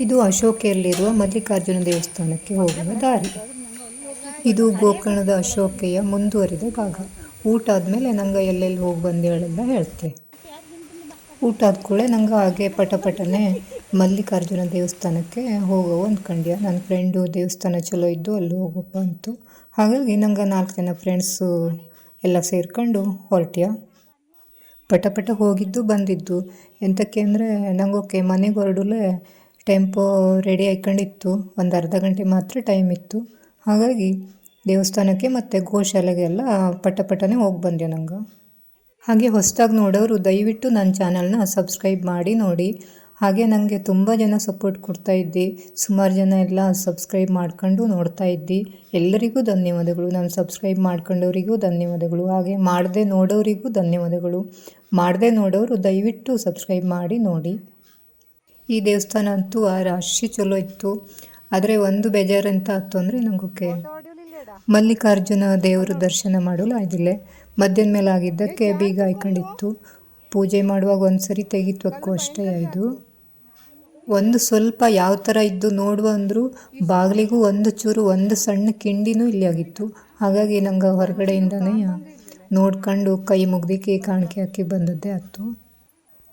ಇದು ಅಶೋಕೆಯಲ್ಲಿರುವ ಮಲ್ಲಿಕಾರ್ಜುನ ದೇವಸ್ಥಾನಕ್ಕೆ ಹೋಗುವ ದಾರಿ. ಇದು ಗೋಕರ್ಣದ ಅಶೋಕೆಯ ಮುಂದುವರಿದ ಭಾಗ. ಊಟ ಆದಮೇಲೆ ನಂಗೆ ಎಲ್ಲೆಲ್ಲಿ ಹೋಗಿ ಬಂದೇಳೆಲ್ಲ ಹೇಳ್ತೆ. ಊಟ ಆದ ಕೂಡಲೇ ನಂಗೆ ಹಾಗೆ ಪಟಪಟನೆ ಮಲ್ಲಿಕಾರ್ಜುನ ದೇವಸ್ಥಾನಕ್ಕೆ ಹೋಗೋ ಅಂದ್ಕೊಂಡ್ಯ. ನನ್ನ ಫ್ರೆಂಡು ದೇವಸ್ಥಾನ ಚಲೋ ಇದ್ದು ಅಲ್ಲಿ ಹೋಗಪ್ಪ ಅಂತು. ಹಾಗಾಗಿ ನಂಗೆ 4 ಜನ ಫ್ರೆಂಡ್ಸು ಎಲ್ಲ ಸೇರ್ಕೊಂಡು ಹೊರಟ್ಯ. ಪಟ ಹೋಗಿದ್ದು ಬಂದಿದ್ದು. ಎಂತಕ್ಕೆ ಅಂದರೆ ನಂಗೋಕೆ ಮನೆಗೆ ಹೊರಡಲೇ ಟೆಂಪೋ ರೆಡಿ ಆಯ್ಕೊಂಡಿತ್ತು. ಒಂದು ಅರ್ಧ ಗಂಟೆ ಮಾತ್ರ ಟೈಮ್ ಇತ್ತು. ಹಾಗಾಗಿ ದೇವಸ್ಥಾನಕ್ಕೆ ಮತ್ತು ಗೋಶಾಲೆಗೆಲ್ಲ ಪಟನೆ ಹೋಗಿ ಬಂದೆ ನಂಗೆ. ಹಾಗೆ ಹೊಸದಾಗಿ ನೋಡೋರು ದಯವಿಟ್ಟು ನನ್ನ ಚಾನಲ್ನ ಸಬ್ಸ್ಕ್ರೈಬ್ ಮಾಡಿ ನೋಡಿ. ಹಾಗೆ ನನಗೆ ತುಂಬ ಜನ ಸಪೋರ್ಟ್ ಕೊಡ್ತಾ ಇದ್ದಿ. ಸುಮಾರು ಜನ ಎಲ್ಲ ಸಬ್ಸ್ಕ್ರೈಬ್ ಮಾಡ್ಕೊಂಡು ನೋಡ್ತಾ ಇದ್ದಿ. ಎಲ್ಲರಿಗೂ ಧನ್ಯವಾದಗಳು. ನಾನು ಸಬ್ಸ್ಕ್ರೈಬ್ ಮಾಡ್ಕೊಂಡವರಿಗೂ ಧನ್ಯವಾದಗಳು. ಹಾಗೆ ಮಾಡದೆ ನೋಡೋರಿಗೂ ಧನ್ಯವಾದಗಳು. ಮಾಡದೆ ನೋಡೋರು ದಯವಿಟ್ಟು ಸಬ್ಸ್ಕ್ರೈಬ್ ಮಾಡಿ ನೋಡಿ. ಈ ದೇವಸ್ಥಾನ ಅಂತೂ ರಾಶಿ ಚಲೋ ಇತ್ತು. ಆದರೆ ಒಂದು ಬೇಜಾರಂತ ಆಯ್ತು ಅಂದರೆ ನಂಗೋಕೆ ಮಲ್ಲಿಕಾರ್ಜುನ ದೇವರ ದರ್ಶನ ಮಾಡಲು ಆಗಿಲ್ಲ. ಮಧ್ಯಾಹ್ನ ಮೇಲೆ ಆಗಿದ್ದಕ್ಕೆ ಬೀಗ ಹಾಯ್ಕೊಂಡಿತ್ತು. ಪೂಜೆ ಮಾಡುವಾಗ ಒಂದು ಸರಿ ತೆಗಿತ್ವಕ್ಕೂ ಅಷ್ಟೇ ಇದು. ಒಂದು ಸ್ವಲ್ಪ ಯಾವ ಥರ ಇದ್ದು ನೋಡುವ ಅಂದರೂ ಬಾಗಿಲಿಗೂ ಒಂದು ಸಣ್ಣ ಕಿಂಡಿನೂ ಇಲ್ಲಿ ಆಗಿತ್ತು. ಹಾಗಾಗಿ ನಂಗೆ ಹೊರಗಡೆಯಿಂದನೇ ನೋಡ್ಕೊಂಡು ಕೈ ಮುಗ್ದಿಕ್ಕೆ ಕಾಣಿಕೆ ಹಾಕಿ ಬಂದದ್ದೇ ಆಯ್ತು.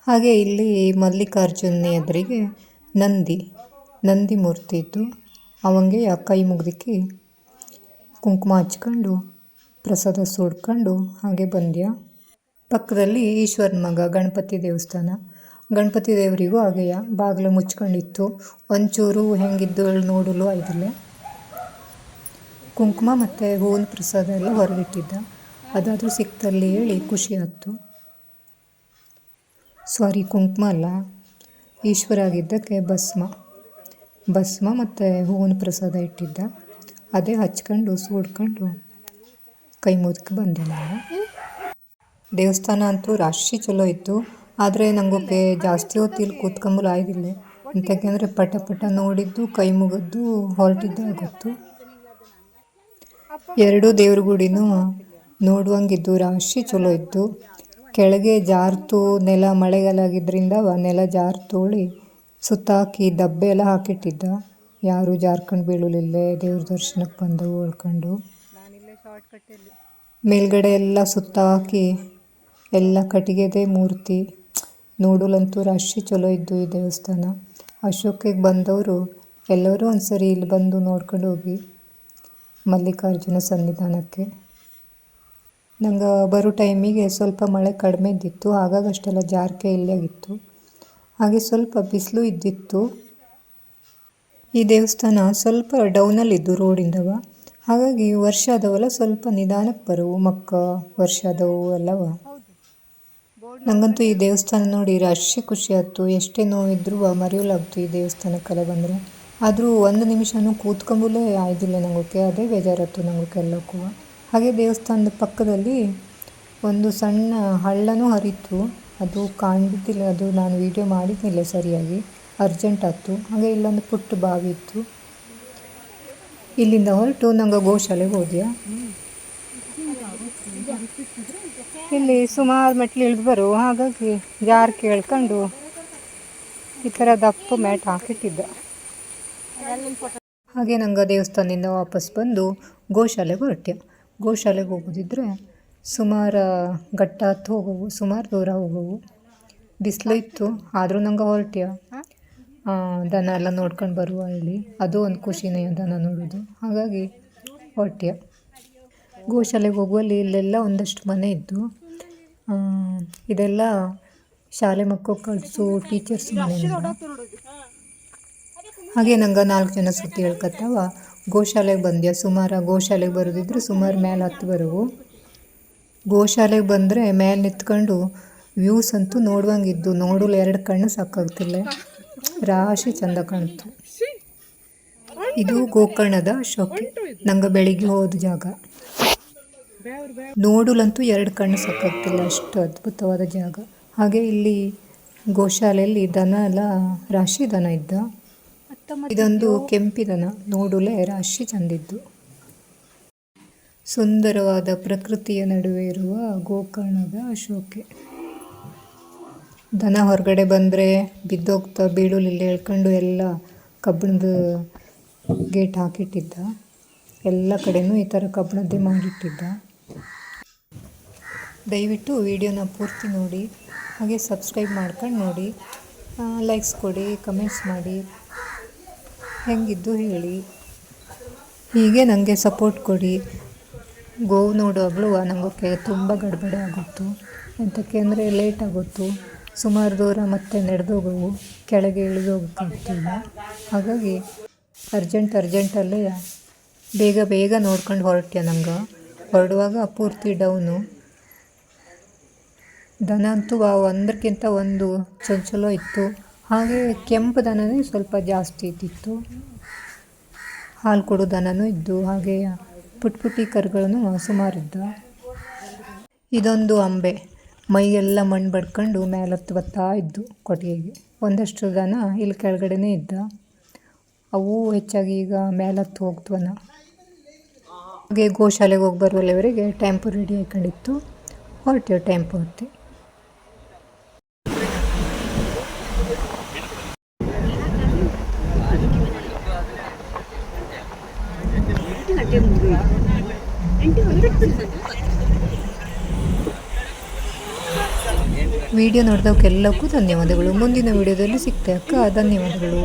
ಹಾಗೆ ಇಲ್ಲಿ ಮಲ್ಲಿಕಾರ್ಜುನ ಎದುರಿಗೆ ನಂದಿ ಮೂರ್ತಿ ಇದ್ದು ಅವಂಗೆ ಕೈ ಮುಗ್ದಿಕ್ಕೆ ಕುಂಕುಮ ಹಚ್ಕೊಂಡು ಪ್ರಸಾದ ಸೂಡ್ಕೊಂಡು ಹಾಗೆ ಬಂದ್ಯ. ಪಕ್ಕದಲ್ಲಿ ಈಶ್ವರನ ಮಗ ಗಣಪತಿ ದೇವಸ್ಥಾನ. ಗಣಪತಿ ದೇವರಿಗೂ ಹಾಗೆಯ ಬಾಗಿಲು ಮುಚ್ಕೊಂಡಿತ್ತು. ಒಂಚೂರು ಹೆಂಗಿದ್ದು ನೋಡಲು ಆಗಿಲ್ಲ. ಕುಂಕುಮ ಮತ್ತು ಹೂವಿನ ಪ್ರಸಾದ ಎಲ್ಲ ಹೊರಗಿಟ್ಟಿದ್ದ. ಅದಾದರೂ ಸಿಕ್ತಲ್ಲಿ ಹೇಳಿ ಖುಷಿ ಆಯ್ತು. ಸಾರಿ, ಕುಂಕುಮ ಅಲ್ಲ, ಈಶ್ವರ ಆಗಿದ್ದಕ್ಕೆ ಭಸ್ಮ ಮತ್ತು ಹೂವಿನ ಪ್ರಸಾದ ಇಟ್ಟಿದ್ದ. ಅದೇ ಹಚ್ಕೊಂಡು ಸೂಡ್ಕೊಂಡು ಕೈ ಮುದಕ್ಕೆ ಬಂದೆ ನಾನು. ದೇವಸ್ಥಾನ ಅಂತೂ ರಾಶಿ ಚಲೋ ಇತ್ತು. ಆದರೆ ನಂಗೋಕೆ ಜಾಸ್ತಿ ಹೊತ್ತು ಇಲ್ಲಿ ಕೂತ್ಕೊಂಬಲು ಆಗಿಲ್ಲ. ಎಂತಕ್ಕೆಂದರೆ ಪಟ ನೋಡಿದ್ದು ಕೈ ಮುಗಿದ್ದು ಹೊರಟಿದ್ದೆ ಆಗುತ್ತು. 2 ದೇವ್ರ ಗುಡಿನೂ ನೋಡುವಂಗಿದ್ದು ರಾಶಿ ಚಲೋ ಇತ್ತು. ಕೆಳಗೆ ಜಾರ್ತು ನೆಲ, ಮಳೆಗಾಲ ಆಗಿದ್ದರಿಂದ ನೆಲ ಜಾರ್ತೋಳಿ ಸುತ್ತಾಕಿ ದಬ್ಬೆ ಎಲ್ಲ ಹಾಕಿಟ್ಟಿದ್ದ. ಯಾರು ಜಾರ್ಕೊಂಡು ಬೀಳಲಿಲ್ಲ. ದೇವ್ರ ದರ್ಶನಕ್ಕೆ ಬಂದವು ಉಳ್ಕೊಂಡು. ಮೇಲ್ಗಡೆ ಎಲ್ಲ ಸುತ್ತಾಕಿ ಎಲ್ಲ ಕಟ್ಟಿಗೆದೇ ಮೂರ್ತಿ. ನೋಡಲಂತೂ ರಾಶಿ ಚಲೋ ಇದ್ದು ಈ ದೇವಸ್ಥಾನ. ಅಶೋಕಿಗೆ ಬಂದವರು ಎಲ್ಲರೂ ಒಂದ್ಸರಿ ಇಲ್ಲಿ ಬಂದು ನೋಡ್ಕೊಂಡು ಹೋಗಿ ಮಲ್ಲಿಕಾರ್ಜುನ ಸನ್ನಿಧಾನಕ್ಕೆ. ನಂಗೆ ಬರೋ ಟೈಮಿಗೆ ಸ್ವಲ್ಪ ಮಳೆ ಕಡಿಮೆ ಇದ್ದಿತ್ತು. ಹಾಗಾಗಿ ಅಷ್ಟೆಲ್ಲ ಜಾರಕೆ ಇಲ್ಲೇ ಆಗಿತ್ತು. ಹಾಗೆ ಸ್ವಲ್ಪ ಬಿಸಿಲು ಇದ್ದಿತ್ತು. ಈ ದೇವಸ್ಥಾನ ಸ್ವಲ್ಪ ಡೌನಲ್ಲಿದ್ದು ರೋಡಿಂದವ. ಹಾಗಾಗಿ ವರ್ಷ ಆದವಲ್ಲ ಸ್ವಲ್ಪ ನಿಧಾನಕ್ಕೆ ಬರೋವು. ವರ್ಷ ಆದವು ಎಲ್ಲವ. ನಂಗಂತೂ ಈ ದೇವಸ್ಥಾನ ನೋಡಿ ರಾಶಿ ಖುಷಿ ಆಯ್ತು. ಎಷ್ಟೇ ನೋವಿದ್ರೂ ಮರೆಯಲಾಗ್ತು ಈ ದೇವಸ್ಥಾನಕ್ಕೆಲ್ಲ ಬಂದರೆ. ಆದರೂ 1 ನಿಮಿಷನೂ ಕೂತ್ಕೊಂಬಲೇ ಆಯ್ದಿಲ್ಲ ನಂಗೋಕೆ. ಅದೇ ಬೇಜಾರತ್ತು ನಂಗೋಕೆ ಎಲ್ಲಕ್ಕೂ. ಹಾಗೆ ದೇವಸ್ಥಾನದ ಪಕ್ಕದಲ್ಲಿ ಒಂದು ಸಣ್ಣ ಹಳ್ಳನೂ ಹರಿತು. ಅದು ಕಾಣ್ಬಿದ್ದಿಲ್ಲ. ಅದು ನಾನು ವಿಡಿಯೋ ಮಾಡಿದ್ದಿಲ್ಲ ಸರಿಯಾಗಿ, ಅರ್ಜೆಂಟ್ ಆಯ್ತು. ಹಾಗೆ ಇಲ್ಲೊಂದು ಪುಟ್ಟ ಬಾವಿ ಇತ್ತು. ಇಲ್ಲಿಂದ ಹೊರಟು ನಂಗೆ ಗೋಶಾಲೆಗೆ ಹೋದ್ಯ. ಇಲ್ಲಿ ಸುಮಾರು ಮೆಟ್ಲು ಇಳಿದು ಬರು. ಹಾಗಾಗಿ ಜಾರ್ ಕೇಳ್ಕೊಂಡು ಈ ಥರ ದಪ್ಪ ಮ್ಯಾಟ್ ಹಾಕಿಟ್ಟಿದ್ದ. ಹಾಗೆ ನಂಗೆ ದೇವಸ್ಥಾನದಿಂದ ವಾಪಸ್ ಬಂದು ಗೋಶಾಲೆಗೆ ಹೊರಟ್ಯ. ಗೋಶಾಲೆಗೆ ಹೋಗೋದಿದ್ರೆ ಸುಮಾರು ಗಟ್ಟ ಹತ್ತು ಹೋಗೋವು, ಸುಮಾರು ದೂರ ಹೋಗೋವು. ಬಿಸಿಲು ಇತ್ತು. ಆದರೂ ನಂಗೆ ಹೊರಟ್ಯ ದನ ಎಲ್ಲ ನೋಡ್ಕೊಂಡು ಬರುವ ಇಲ್ಲಿ. ಅದು ಒಂದು ಖುಷಿನೇ ದನ ನೋಡೋದು. ಹಾಗಾಗಿ ಹೊರಟ್ಯ. ಗೋಶಾಲೆಗೆ ಹೋಗುವಲ್ಲಿ ಇಲ್ಲೆಲ್ಲ ಒಂದಷ್ಟು ಮನೆ ಇದ್ದು. ಇದೆಲ್ಲ ಶಾಲೆ ಮಕ್ಕಳು ಕಳಿಸೋ ಟೀಚರ್ಸ್ ಮನೆ. ಹಾಗೆ ನಂಗೆ 4 ಜನ ಸುತ್ತಿ ಹೇಳ್ಕತ್ತವ ಗೋಶಾಲೆಗೆ ಬಂದ್ಯ. ಗೋಶಾಲೆಗೆ ಬರೋದಿದ್ರೆ ಸುಮಾರು ಮೇಲೆ ಹತ್ತು ಬರೋವು. ಗೋಶಾಲೆಗೆ ಬಂದರೆ ಮೇಲೆ ನಿಂತ್ಕೊಂಡು ವ್ಯೂಸ್ ಅಂತೂ ನೋಡುವಂಗಿದ್ದು. ನೋಡಲು 2 ಕಣ್ಣು ಸಾಕಾಗ್ತಿಲ್ಲ. ರಾಶಿ ಚಂದ ಕಾಣ್ತು. ಇದು ಗೋಕರ್ಣದ ಅಶೋಕೆ. ನಂಗೆ ಬೆಳಿಗ್ಗೆ ಹೋದ ಜಾಗ. ನೋಡಲಂತೂ 2 ಕಣ್ಣು ಸಾಕಾಗ್ತಿಲ್ಲ, ಅಷ್ಟು ಅದ್ಭುತವಾದ ಜಾಗ. ಹಾಗೆ ಇಲ್ಲಿ ಗೋಶಾಲೆಯಲ್ಲಿ ದನ ಎಲ್ಲ ರಾಶಿ ದನ ಇದ್ದ. ಇದೊಂದು ಕೆಂಪಿ ದನ. ನೋಡಲೇ ರಾಶಿ ಚಂದಿದ್ದು. ಸುಂದರವಾದ ಪ್ರಕೃತಿಯ ನಡುವೆ ಇರುವ ಗೋಕರ್ಣದ ಅಶೋಕೆ. ದನ ಹೊರಗಡೆ ಬಂದರೆ ಬಿದ್ದೋಗ್ತಾ ಬೀಳುಲಿಲ್ಲ ಹೇಳ್ಕೊಂಡು ಎಲ್ಲ ಕಬ್ಬಿಣದ ಗೇಟ್ ಹಾಕಿಟ್ಟಿದ್ದ. ಎಲ್ಲ ಕಡೆನೂ ಈ ಥರ ಕಬ್ಬಿಣದ್ದೇ ಮಾಡಿಟ್ಟಿದ್ದ. ದಯವಿಟ್ಟು ವಿಡಿಯೋನ ಪೂರ್ತಿ ನೋಡಿ, ಹಾಗೆ ಸಬ್ಸ್ಕ್ರೈಬ್ ಮಾಡ್ಕೊಂಡು ನೋಡಿ, ಲೈಕ್ಸ್ ಕೊಡಿ, ಕಮೆಂಟ್ಸ್ ಮಾಡಿ, ಹೆಂಗಿದ್ದು ಹೇಳಿ. ಹೀಗೆ ನನಗೆ ಸಪೋರ್ಟ್ ಕೊಡಿ. ಗೋವು ನೋಡುವಾಗಲೂ ನನಗೆ ತುಂಬ ಗಡ್ಬಡಿ ಆಗುತ್ತು. ಎಂತಕ್ಕೆ ಅಂದರೆ ಲೇಟ್ ಆಗುತ್ತು, ಸುಮಾರು ದೂರ ಮತ್ತೆ ನಡೆದೋಗವು, ಕೆಳಗೆ ಇಳಿದೋಗೋಕ್ಕಾಗ್ತಿಲ್ಲ. ಹಾಗಾಗಿ ಅರ್ಜೆಂಟಲ್ಲೇ ಬೇಗ ನೋಡ್ಕೊಂಡು ಹೊರಟ್ಯ. ನಂಗೆ ಹೊರಡುವಾಗ ಪೂರ್ತಿ ಡೌನು. ದನ ಅಂತೂ ಒಂದಕ್ಕಿಂತ ಒಂದು ಚೊಂಚಲೋ ಇತ್ತು. ಹಾಗೆ ಕೆಂಪು ದನನೇ ಸ್ವಲ್ಪ ಜಾಸ್ತಿ ಇದ್ದಿತ್ತು. ಹಾಲು ಕೊಡೋ ದನನೂ ಇದ್ದು, ಹಾಗೆ ಪುಟ್ಟಿ ಕರುಗಳನ್ನು ಸುಮಾರಿದ್ದ. ಇದೊಂದು ಅಂಬೆ ಮೈಯೆಲ್ಲ ಮಣ್ಣು ಬಡ್ಕೊಂಡು ಮೇಲತ್ತು ಬರ್ತಾ ಇದ್ದು ಕೊಟ್ಟಿಗೆಗೆ. ಒಂದಷ್ಟು ದನ ಇಲ್ಲಿ ಕೆಳಗಡೆನೇ ಇದ್ದ. ಅವು ಹೆಚ್ಚಾಗಿ ಈಗ ಮೇಲತ್ತು ಹೋಗ್ತವನ. ಹಾಗೆ ಗೋಶಾಲೆಗೆ ಹೋಗಿ ಬರುವಲ್ಲಿವರೆಗೆ ಟೆಂಪು ರೆಡಿ ಹಾಕೊಂಡಿತ್ತು. ಹೊರಟೇವು ಟೆಂಪು ಹತ್ತಿ. ವಿಡಿಯೋ ನೋಡಿದವಕ್ಕೆಲ್ಲಕ್ಕೂ ಧನ್ಯವಾದಗಳು. ಮುಂದಿನ ವಿಡಿಯೋದಲ್ಲಿ ಸಿಗ್ತೇವೆ ಅಕ್ಕ. ಧನ್ಯವಾದಗಳು.